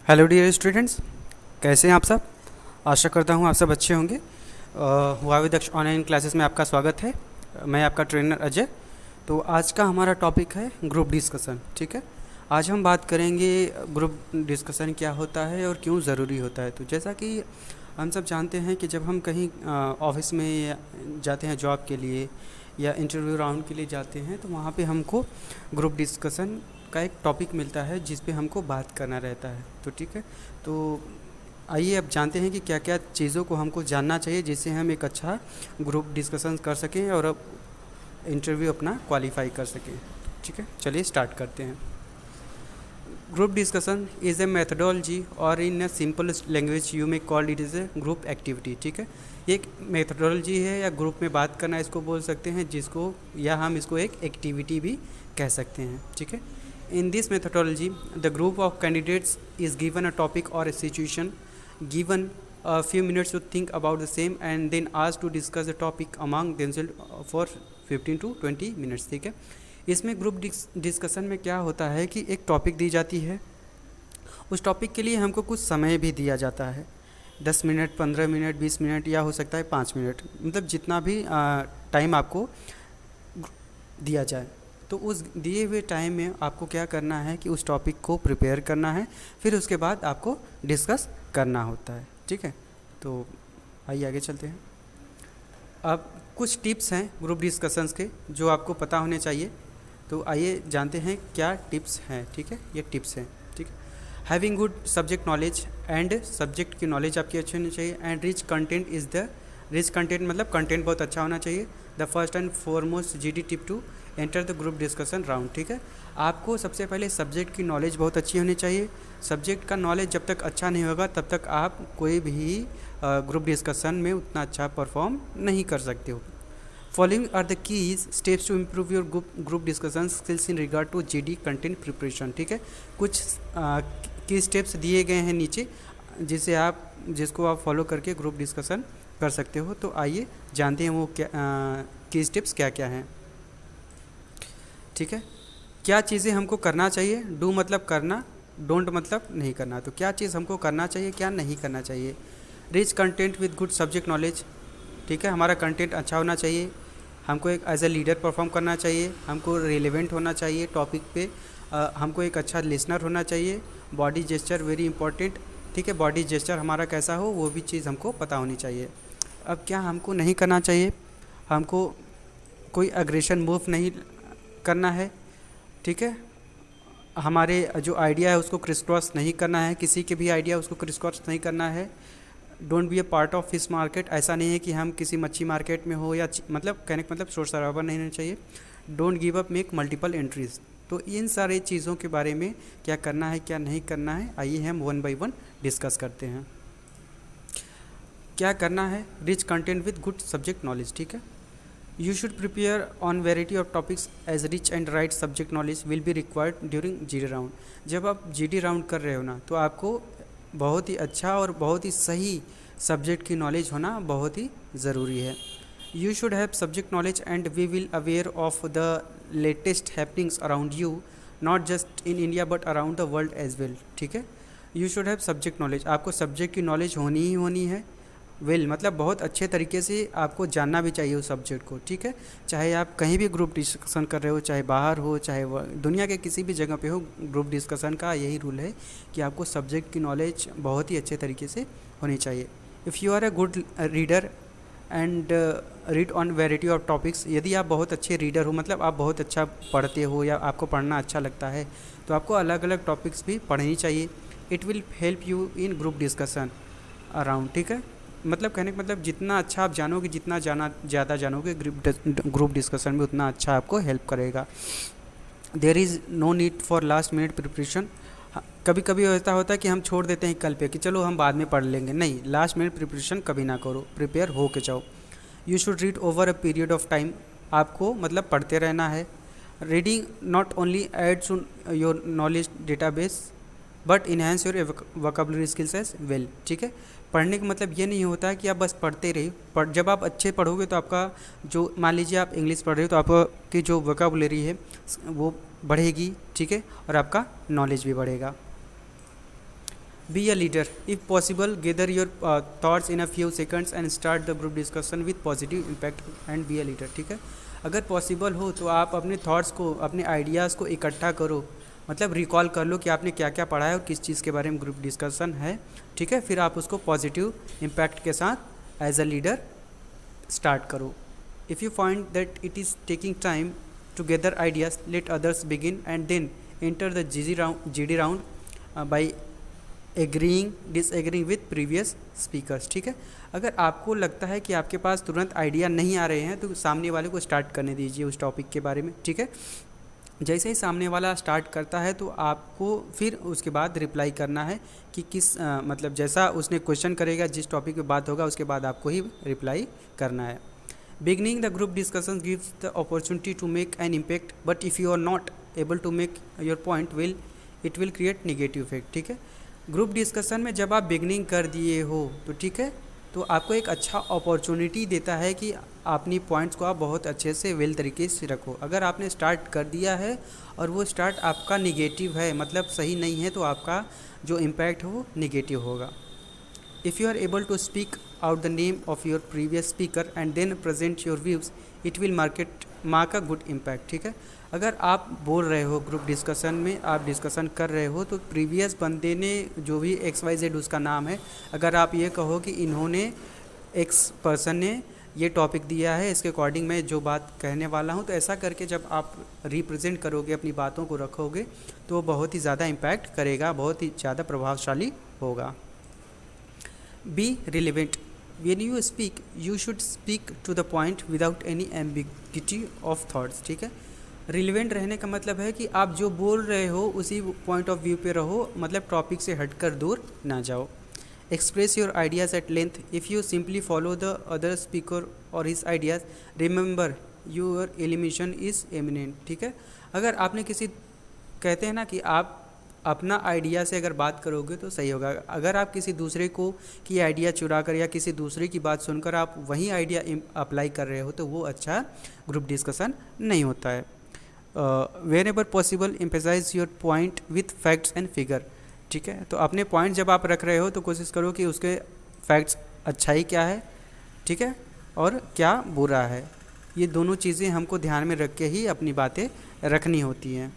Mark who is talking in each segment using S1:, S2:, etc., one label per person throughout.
S1: Hello dear students, कैसे हैं आप सब। आशा करता हूँ आप सब अच्छे होंगे। हुआ विदक्ष ऑनलाइन क्लासेस में आपका स्वागत है। मैं आपका ट्रेनर अजय। तो आज का हमारा टॉपिक है ग्रुप डिस्कशन। ठीक है, आज हम बात करेंगे ग्रुप डिस्कशन क्या होता है और क्यों ज़रूरी होता है। तो जैसा कि हम सब जानते हैं कि जब हम कहीं ऑफिस में जाते हैं जॉब के लिए या इंटरव्यू राउंड के लिए जाते हैं, तो वहाँ पे हमको ग्रुप डिस्कशन का एक टॉपिक मिलता है जिस पे हमको बात करना रहता है। तो ठीक है, तो आइए अब जानते हैं कि क्या क्या चीज़ों को हमको जानना चाहिए जिससे हम एक अच्छा ग्रुप डिस्कशन कर सकें और अब इंटरव्यू अपना क्वालिफाई कर सकें। ठीक है, चलिए स्टार्ट करते हैं। Group discussion is a methodology और इन a simple language you may called it is a group activity. ठीक है, ये एक मेथडोलॉजी है या ग्रुप में बात करना इसको बोल सकते हैं, जिसको या हम इसको एक एक्टिविटी भी कह सकते हैं। ठीक है, in this methodology the group of candidates is given a topic और a situation, given a few minutes to think about the same and then asked to discuss the topic among themselves for 15 to 20 minutes। ठीक है, इसमें group discussion में क्या होता है कि एक टॉपिक दी जाती है, उस टॉपिक के लिए हमको कुछ समय भी दिया जाता है, 10 मिनट, 15 मिनट, 20 मिनट या हो सकता है 5 मिनट, मतलब जितना भी टाइम आपको दिया जाए। तो उस दिए हुए टाइम में आपको क्या करना है कि उस टॉपिक को प्रिपेयर करना है, फिर उसके बाद आपको डिस्कस करना होता है। ठीक है, तो आइए आगे चलते हैं। अब कुछ टिप्स हैं ग्रुप डिस्कशंस के जो आपको पता होने चाहिए। तो आइए जानते हैं क्या टिप्स हैं। ठीक है, ये टिप्स हैं। ठीक है, having good subject knowledge and subject की नॉलेज आपकी अच्छी होनी चाहिए and rich content is the rich content मतलब कंटेंट बहुत अच्छा होना चाहिए। The first and foremost GD tip to enter the group discussion round. ठीक है, आपको सबसे पहले सब्जेक्ट की नॉलेज बहुत अच्छी होनी चाहिए। सब्जेक्ट का नॉलेज जब तक अच्छा नहीं होगा तब तक आप कोई भी ग्रुप डिस्कशन में उतना अच्छा परफॉर्म नहीं कर सकते हो। Following are the keys steps to improve your group discussion skills in regard to GD content preparation. ठीक है, कुछ की स्टेप्स दिए गए हैं नीचे जिसको आप फॉलो करके ग्रुप डिस्कशन कर सकते हो। तो आइए जानते हैं वो क्या की स्टेप्स क्या क्या हैं। ठीक है, क्या चीज़ें हमको करना चाहिए। डू मतलब करना, डोंट मतलब नहीं करना। तो क्या चीज़ हमको करना चाहिए, क्या नहीं करना चाहिए। Rich content with good subject knowledge. ठीक है, हमारा कंटेंट अच्छा होना चाहिए, हमको एक एज ए लीडर परफॉर्म करना चाहिए, हमको रिलेवेंट होना चाहिए टॉपिक पे, हमको एक अच्छा लिसनर होना चाहिए। Body gesture very important. ठीक है, बॉडी जेस्चर हमारा कैसा हो वो भी चीज़ हमको पता होनी चाहिए। अब क्या हमको नहीं करना चाहिए, हमको कोई अग्रेशन मूव नहीं करना है। ठीक है, हमारे जो आइडिया है उसको क्रिस क्रॉस नहीं करना है, किसी के भी आइडिया उसको क्रिस क्रॉस नहीं करना है। Don't be A part of fish market, ऐसा नहीं है कि हम किसी मच्छी मार्केट में हो या मतलब कहने का मतलब शोर शराबा नहीं होना चाहिए। Don't give up, make multiple entries. तो इन सारे चीज़ों के बारे में क्या करना है क्या नहीं करना है, आइए हम वन बाय वन डिस्कस करते हैं। क्या करना है, rich content with good subject knowledge. ठीक है, you should prepare on variety of topics as rich and right subject knowledge will be required during GD round. जब आप जीडी राउंड कर रहे हो ना, तो आपको बहुत ही अच्छा और बहुत ही सही सब्जेक्ट की नॉलेज होना बहुत ही ज़रूरी है। You should have subject knowledge and we will aware of the latest happenings around you, not just in India but around the world as well. ठीक है, you should have subject knowledge, आपको subject की knowledge होनी ही होनी है। Well मतलब बहुत अच्छे तरीके से आपको जानना भी चाहिए उस सब्जेक्ट को। ठीक है, चाहे आप कहीं भी ग्रुप डिस्कशन कर रहे हो, चाहे बाहर हो, चाहे दुनिया के किसी भी जगह पे हो, ग्रुप डिस्कशन का यही रूल है कि आपको सब्जेक्ट की नॉलेज बहुत ही अच्छे तरीके से होनी चाहिए। If you are a good reader and read on variety of topics, यदि आप बहुत अच्छे रीडर हो मतलब आप बहुत अच्छा पढ़ते हो या आपको पढ़ना अच्छा लगता है, तो आपको अलग अलग टॉपिक्स भी पढ़नी चाहिए। It will help you in group discussion around. ठीक है, मतलब कहने का मतलब जितना अच्छा आप जानोगे, जितना ज़्यादा जानोगे ग्रुप डिस्कशन में, उतना अच्छा आपको हेल्प करेगा। There is no need for last minute preparation. कभी कभी ऐसा होता है कि हम छोड़ देते हैं कल पे कि चलो हम बाद में पढ़ लेंगे। नहीं, लास्ट मिनट प्रिपरेशन कभी ना करो, प्रिपेयर हो के जाओ। You should read over a period of time, आपको मतलब पढ़ते रहना है। Reading not only aids your knowledge database but enhance your vocabulary skills as well. ठीक है, पढ़ने का मतलब ये नहीं होता है कि आप बस पढ़ते रहिए, पर जब आप अच्छे पढ़ोगे तो आपका जो, मान लीजिए आप इंग्लिश पढ़ रहे हो तो आपकी जो वोकैबुलरी है वो बढ़ेगी। ठीक है, और आपका नॉलेज भी बढ़ेगा। Be a leader if possible gather your thoughts in a few seconds and start the group discussion with positive impact and be a leader. ठीक है, अगर पॉसिबल हो तो आप अपने थॉट्स को, अपने आइडियाज़ को इकट्ठा करो, मतलब रिकॉल कर लो कि आपने क्या क्या पढ़ा है और किस चीज़ के बारे में ग्रुप डिस्कशन है। ठीक है, फिर आप उसको पॉजिटिव इम्पैक्ट के साथ एज अ लीडर स्टार्ट करो। If you find that it is taking time to gather ideas, let others begin and then enter the GD round by agreeing disagreeing with previous speakers. ठीक है, अगर आपको लगता है कि आपके पास तुरंत आइडिया नहीं आ रहे हैं तो सामने वाले को स्टार्ट करने दीजिए उस टॉपिक के बारे में। ठीक है, जैसे ही सामने वाला स्टार्ट करता है तो आपको फिर उसके बाद रिप्लाई करना है कि किस मतलब जैसा उसने क्वेश्चन करेगा, जिस टॉपिक पे बात होगा उसके बाद आपको ही रिप्लाई करना है। Beginning the group discussion gives the opportunity to make an impact, but if you are not able to make your point it will create negative effect. ठीक है, ग्रुप डिस्कशन में जब आप बिगनिंग कर दिए हो तो ठीक है, तो आपको एक अच्छा अपॉर्चुनिटी देता है कि अपनी पॉइंट्स को आप बहुत अच्छे से वेल तरीके से रखो। अगर आपने स्टार्ट कर दिया है और वो स्टार्ट आपका निगेटिव है, मतलब सही नहीं है, तो आपका जो इम्पैक्ट है वो निगेटिव होगा। If you are able to speak out the name of your previous speaker and then present your views, it will mark a good impact. ठीक है, अगर आप बोल रहे हो ग्रुप डिस्कशन में, आप डिस्कशन कर रहे हो, तो प्रीवियस बंदे ने जो भी XYZ उसका नाम है, अगर आप ये कहो कि इन्होंने एक्स पर्सन ने ये टॉपिक दिया है, इसके अकॉर्डिंग मैं जो बात कहने वाला हूँ, तो ऐसा करके जब आप रिप्रेजेंट करोगे, अपनी बातों को रखोगे, तो बहुत ही ज़्यादा इम्पैक्ट करेगा, बहुत ही ज़्यादा प्रभावशाली होगा। B relevant when you speak you should speak to the point without any ambiguity of thoughts। ठीक है, रिलेवेंट रहने का मतलब है कि आप जो बोल रहे हो उसी पॉइंट ऑफ व्यू पे रहो, मतलब टॉपिक से हटकर दूर ना जाओ। Express your ideas at length. If you simply follow the other speaker और his ideas, remember your elimination is eminent. ठीक है, अगर आपने किसी, कहते हैं ना कि आप अपना आइडिया से अगर बात करोगे तो सही होगा। अगर आप किसी दूसरे को की आइडिया चुरा कर या किसी दूसरे की बात सुनकर आप वही आइडिया अप्लाई कर रहे हो, तो वो अच्छा ग्रुप डिस्कशन नहीं होता है। Whenever possible emphasise your point with facts and figure. ठीक है, तो अपने पॉइंट जब आप रख रहे हो तो कोशिश करो कि उसके फैक्ट्स अच्छाई क्या है, ठीक है, और क्या बुरा है, ये दोनों चीज़ें हमको ध्यान में रख के ही अपनी बातें रखनी होती हैं।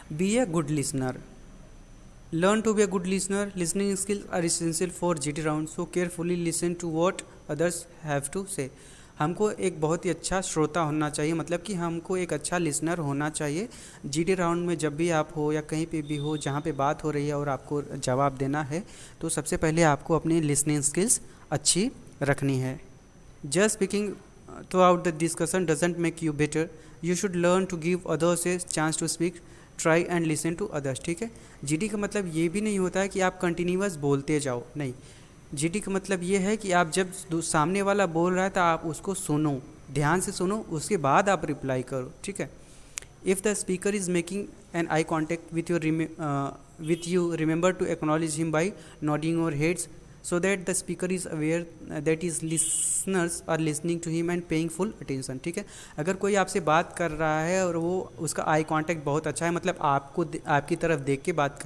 S1: Be a good listener. Learn to be a good listener. Listening skills are essential for GD round, so carefully listen to what others have to say. हमको एक बहुत ही अच्छा श्रोता होना चाहिए, मतलब कि हमको एक अच्छा लिसनर होना चाहिए। जीडी राउंड में जब भी आप हो या कहीं पे भी हो जहाँ पे बात हो रही है और आपको जवाब देना है, तो सबसे पहले आपको अपनी लिसनिंग स्किल्स अच्छी रखनी है। Just speaking throughout the discussion doesn't make you better, you should learn to give others a chance to speak, try and listen to others. ठीक है, जीडी का मतलब ये भी नहीं होता है कि आप कंटिन्यूअस बोलते जाओ, नहीं। जीडी का मतलब ये है कि आप जब सामने वाला बोल रहा है तो आप उसको सुनो, ध्यान से सुनो, उसके बाद आप रिप्लाई करो। ठीक है, if the speaker is making an eye contact with you remember to acknowledge him by nodding your heads, so that the speaker is aware that his listeners are listening to him and paying full attention। ठीक है, अगर कोई आपसे बात कर रहा है और वो उसका आई कांटेक्ट बहुत अच्छा है, मतलब आपको आपकी तरफ देख के बात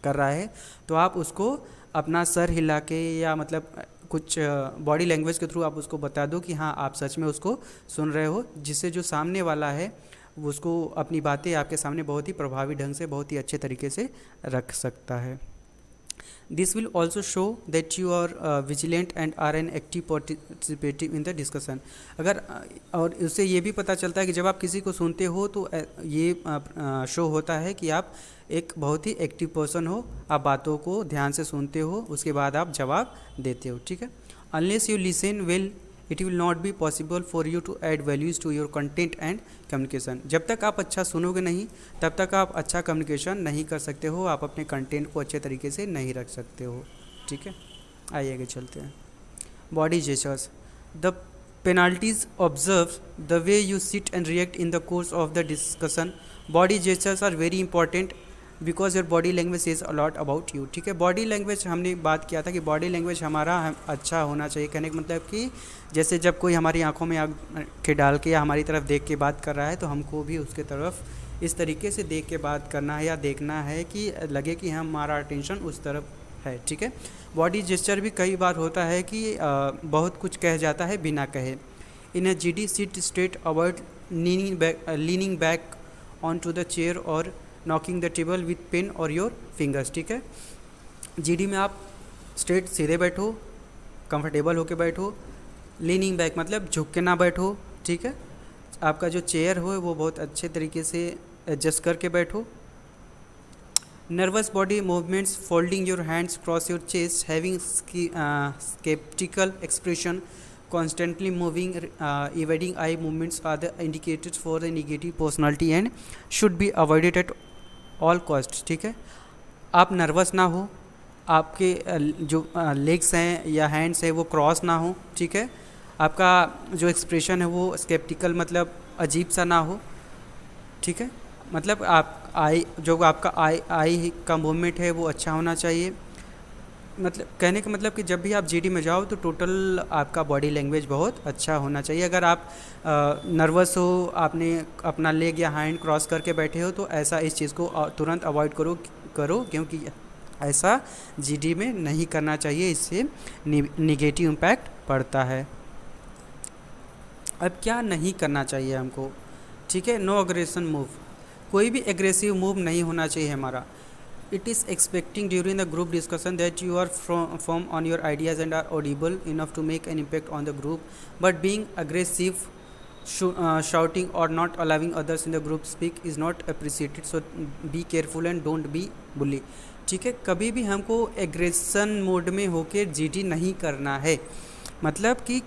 S1: कर रहा है, तो आप उसको अपना सर हिला के या मतलब कुछ बॉडी लैंग्वेज के थ्रू आप उसको बता दो कि हाँ आप सच में उसको सुन रहे हो, जिससे जो सामने वाला है उसको अपनी बातें आपके सामने बहुत ही प्रभावी ढंग से, बहुत ही अच्छे तरीके से रख सकता है। This will also show that you are vigilant and are an active participative in the discussion। अगर और उससे ये भी पता चलता है कि जब आप किसी को सुनते हो तो ये शो होता है कि आप एक बहुत ही एक्टिव पर्सन हो, आप बातों को ध्यान से सुनते हो, उसके बाद आप जवाब देते हो। ठीक है, unless you listen well it will not be possible for you to add values to your content and communication। जब तक आप अच्छा सुनोगे नहीं तब तक आप अच्छा कम्युनिकेशन नहीं कर सकते हो, आप अपने कंटेंट को अच्छे तरीके से नहीं रख सकते हो। ठीक है, आइए आगे चलते हैं। Body gestures. The penalties observe the way you sit and react in the course of the discussion. Body gestures are very important because your body language is a lot about you. ठीक है, बॉडी लैंग्वेज हमने बात किया था कि body language हमारा अच्छा होना चाहिए। कहने का मतलब कि जैसे जब कोई हमारी आंखों में आंखें डाल के या हमारी तरफ देख के बात कर रहा है, तो हमको भी उसके तरफ इस तरीके से देख के बात करना है या देखना है कि लगे कि हमारा अटेंशन उस तरफ है, ठीक है। बॉडी जेस्चर भी कई बार होता है कि बहुत कुछ कह जाता है बिना कहे। In a GD sit straight, avoid leaning back on to the chair और knocking the table with pen और योर फिंगर्स, ठीक है। जीडी में आप स्ट्रेट सीधे बैठो, कंफर्टेबल होके बैठो। लीनिंग बैक मतलब झुक के ना बैठो, ठीक है। आपका जो चेयर हो वो बहुत अच्छे तरीके से एडजस्ट करके बैठो। Nervous body movements, folding your hands cross your chest, having skeptical expression, constantly moving, evading eye movements are the indicators for the negative personality and should be avoided at all costs, ठीक है। आप nervous ना हो, आपके जो legs हैं या hands है वो क्रॉस ना हो, ठीक है। आपका जो एक्सप्रेशन है वो स्केप्टिकल मतलब अजीब सा ना हो, ठीक है। मतलब आप आपका आई का मूवमेंट है वो अच्छा होना चाहिए। मतलब कहने का मतलब कि जब भी आप जीडी में जाओ तो टोटल आपका बॉडी लैंग्वेज बहुत अच्छा होना चाहिए। अगर आप नर्वस हो, आपने अपना लेग या हैंड क्रॉस करके बैठे हो, तो ऐसा इस चीज़ को तुरंत अवॉइड करो क्योंकि ऐसा जीडी में नहीं करना चाहिए, इससे निगेटिव इम्पैक्ट पड़ता है। अब क्या नहीं करना चाहिए हमको, ठीक है। नो अग्रेशन मूव, कोई भी एग्रेसिव मूव नहीं होना चाहिए हमारा। It is expecting during the group discussion that you are firm on your ideas and are audible enough to make an impact on the group, but being aggressive, shouting or not allowing others in the group speak is not appreciated, so be careful and don't be bully, ठीक है। कभी भी हमको aggression mode में होकर GD नहीं करना है। मतलब कि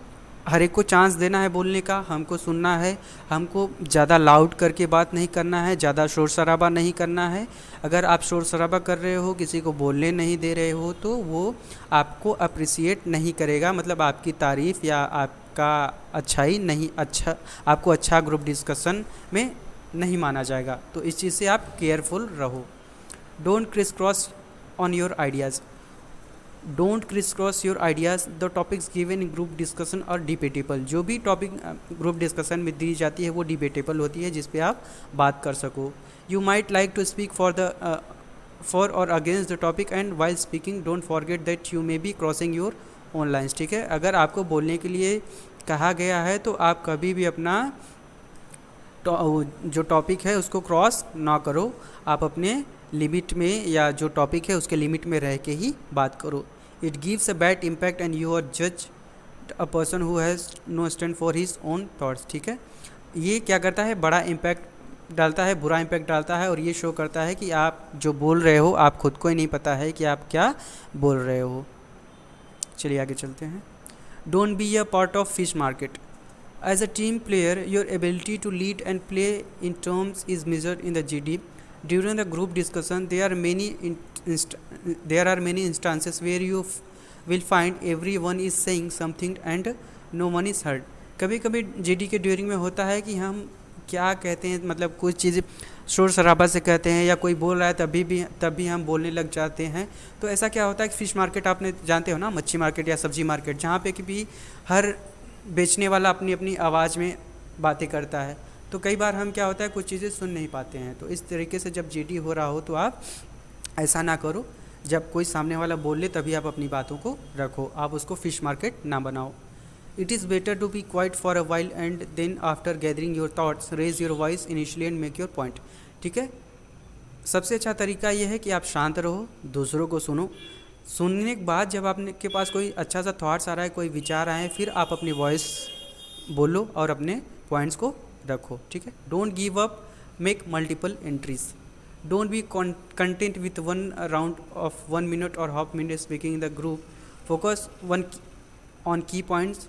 S1: हर एक को चांस देना है बोलने का, हमको सुनना है, हमको ज़्यादा लाउड करके बात नहीं करना है, ज़्यादा शोर शराबा नहीं करना है। अगर आप शोर शराबा कर रहे हो, किसी को बोलने नहीं दे रहे हो, तो वो आपको अप्रिसिएट नहीं करेगा, मतलब आपकी तारीफ़ या आपका अच्छाई नहीं, आपको अच्छा ग्रुप डिस्कशन में नहीं माना जाएगा। तो इस चीज़ से आप केयरफुल रहो। Don't criss cross on your ideas, don't criss cross your ideas, the topics given in group discussion और डिबेटेबल। जो भी टॉपिक ग्रुप डिस्कशन में दी जाती है वो डिबेटेबल होती है, जिस पे आप बात कर सको। You might like to speak for और against the topic and while speaking don't forget that you may be crossing your own lines, ठीक है। अगर आपको बोलने के लिए कहा गया है तो आप कभी भी अपना जो टॉपिक है उसको क्रॉस ना करो, आप अपने लिमिट में या जो टॉपिक है उसके लिमिट में रह के ही बात करो। It gives a bad impact and you are जज a person who has no stand for his own thoughts, ठीक है। ये क्या करता है, बड़ा इम्पैक्ट डालता है, बुरा इम्पैक्ट डालता है, और ये शो करता है कि आप जो बोल रहे हो आप खुद को ही नहीं पता है कि आप क्या बोल रहे हो। चलिए आगे चलते हैं। Don't be a part of fish market. As a team player, your ability to lead and play in terms is measured in the GD. During the group discussion, there are many instances where you will find everyone is saying something and no one is heard. कभी कभी GD के during में होता है कि हम क्या कहते हैं, मतलब कुछ चीज़ शोर शराबा से कहते हैं या कोई बोल रहा है तभी हम बोलने लग जाते हैं। तो ऐसा क्या होता है कि फ़िश मार्केट आपने जानते हो ना, मच्छी मार्केट या सब्जी मार्केट, जहाँ पे कि भी हर बेचने वाला अपनी अपनी आवाज़ में बातें करता है। तो कई बार हम क्या होता है कुछ चीज़ें सुन नहीं पाते हैं। तो इस तरीके से जब जीडी हो रहा हो तो आप ऐसा ना करो, जब कोई सामने वाला बोल ले तभी आप अपनी बातों को रखो, आप उसको फिश मार्केट ना बनाओ। It is better to be quiet for a while and then after gathering your thoughts raise your voice initially and make your point, ठीक है। सबसे अच्छा तरीका यह है कि आप शांत रहो, दूसरों को सुनो। सुनने के बाद जब आपने के पास कोई अच्छा सा थॉट्स आ रहा है, कोई विचार आए, फिर आप अपनी वॉइस बोलो और अपने पॉइंट्स को रखो, ठीक है। Don't give up, make multiple entries. Don't be content with one round of 1 minute और half minute speaking in the group. Focus on key points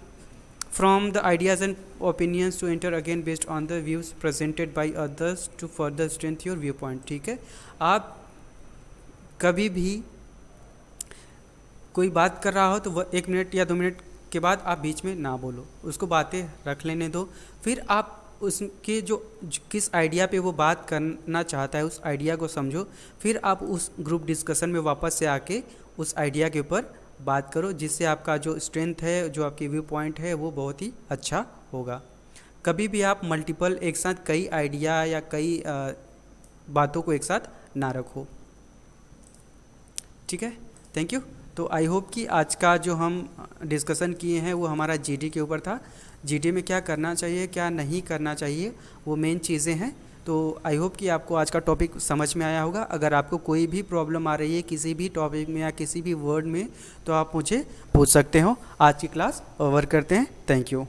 S1: from the ideas and opinions to enter again based on the views presented by others to further strength your view point, ठीक है। आप कभी भी कोई बात कर रहा हो तो 1 मिनट या 2 मिनट के बाद आप बीच में ना बोलो, उसको बातें रख लेने दो। फिर आप उसके जो किस आइडिया पे वो बात करना चाहता है उस आइडिया को समझो, फिर आप उस ग्रुप डिस्कशन में वापस से आके उस आइडिया के ऊपर बात करो, जिससे आपका जो स्ट्रेंथ है, जो आपकी व्यू पॉइंट है, वो बहुत ही अच्छा होगा। कभी भी आप मल्टीपल एक साथ कई आइडिया या कई बातों को एक साथ ना रखो, ठीक है। Thank you. तो आई होप कि आज का जो हम डिस्कशन किए हैं वो हमारा जीडी के ऊपर था। जीडी में क्या करना चाहिए, क्या नहीं करना चाहिए, वो मेन चीज़ें हैं। तो आई होप कि आपको आज का टॉपिक समझ में आया होगा। अगर आपको कोई भी प्रॉब्लम आ रही है किसी भी टॉपिक में या किसी भी वर्ड में, तो आप मुझे पूछ सकते हो। आज की क्लास ओवर करते हैं। Thank you.